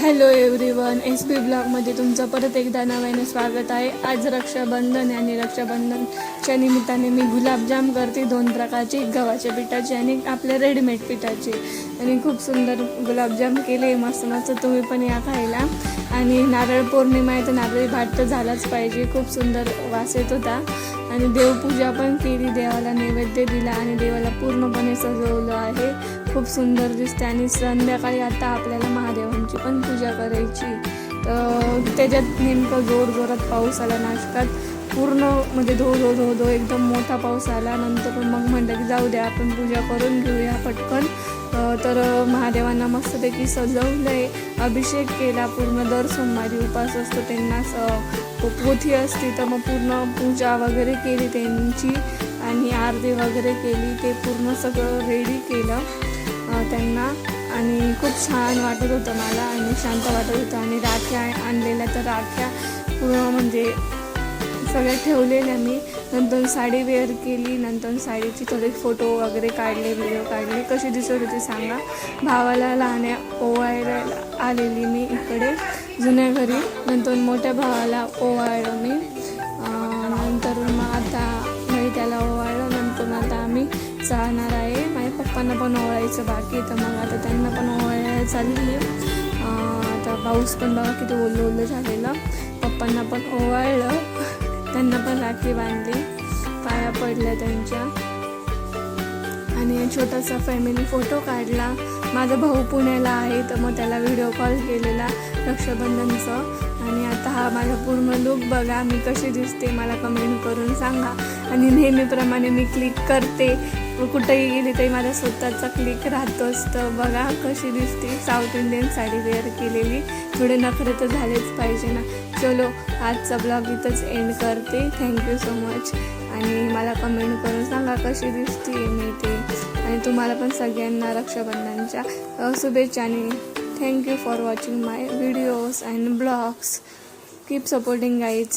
Hello everyone, SP ब्लॉगमध्ये तुमचं परत एकदा नव्याने स्वागत आहे। आज रक्षाबंधन आणि रक्षाबंधनच्या निमित्ताने मी गुलाबजाम करते, 2 प्रकारचे, गव्हाच्या पिठाचे आणि आपले रेडीमेड पिठाचे। आणि खूप सुंदर गुलाबजाम केले, मस्त मस्त। तुम्ही पण या खायला। आणि नारळ पौर्णिमा आहे तर नारळी भात तर झालाच पाहिजे, खूप सुंदर वास येत होता। आणि देवपूजा पण केली, देवाला नैवेद्य दिला आणि देवाला पूर्णपणे सजवलं आहे, खूप सुंदर दिसते। आणि संध्याकाळी आता आपल्याला महादेवांची पण पूजा करायची, तर त्याच्यात नेमकं जोरात पाऊस आला नाशकात, पूर्ण म्हणजे धो एकदम मोठा पाऊस आला। नंतर मग म्हटलं की जाऊ द्या, आपण पूजा करून घेऊया पटकन। तर महादेवांना मस्तपैकी सजवलं आहे, अभिषेक केला पूर्ण। दर सोमवारी उपास असतो त्यांना, पोथी असते तर मग पूर्ण पूजा वगैरे केली त्यांची आणि आरती वगैरे केली, ते पूर्ण सगळं रेडी केलं त्यांना। आणि खूप छान वाटत होतं मला आणि शांत वाटत होतं। आणि राख्या आणलेल्या, तर राख्या पूर्ण म्हणजे सगळ्या ठेवलेल्या मी। नंतर साडी वेअर केली, नंतर साडीची थोडे फोटो वगैरे काढले, व्हिडिओ काढले, कशी दिसत होती सांगा। भावाला लहान्या ओवाळायला आलेली मी इकडे जुन्या घरी, नंतर मोठ्या भावाला ओवाळलं मी। नंतर मग आता मी त्याला ओवाळलं, नंतर आता आम्ही जाणार आहे। माझ्या पप्पांना पण ओवाळायचं बाकी, तर मग आता त्यांना पण ओवाळायला चालली आहे। आता पाऊस पण बघा किती ओलं झालेलं, पप्पांना पण ओवाळलं, त्यांना पण राखी बांधली, पाया पडल्या त्यांच्या। आणि छोटासा फॅमिली फोटो काढला। माझा भाऊ पुण्याला आहे, तर मग त्याला व्हिडिओ कॉल केलेला रक्षाबंधनचं। आणि आता हा माझा पूर्ण लुक बघा, मी कशी दिसते मला कमेंट करून सांगा। आणि नेहमीप्रमाणे मी क्लिक करते, कुठेही गेली तरी माझा स्वतःचा क्लिक राहतोच, तर बघा कशी दिसते। साऊथ इंडियन साडी वेअर केलेली, थोडे नखरे तर झालेच पाहिजे ना। चलो, आजचा ब्लॉग इथंच एंड करते। Thank you so much. आणि मला कमेंट करून सांगा कशी दिसते मी ते। आणि तुम्हाला पण सगळ्यांना रक्षाबंधनच्या शुभेच्छा। आणि thank you for watching my videos and blogs. Keep supporting guys.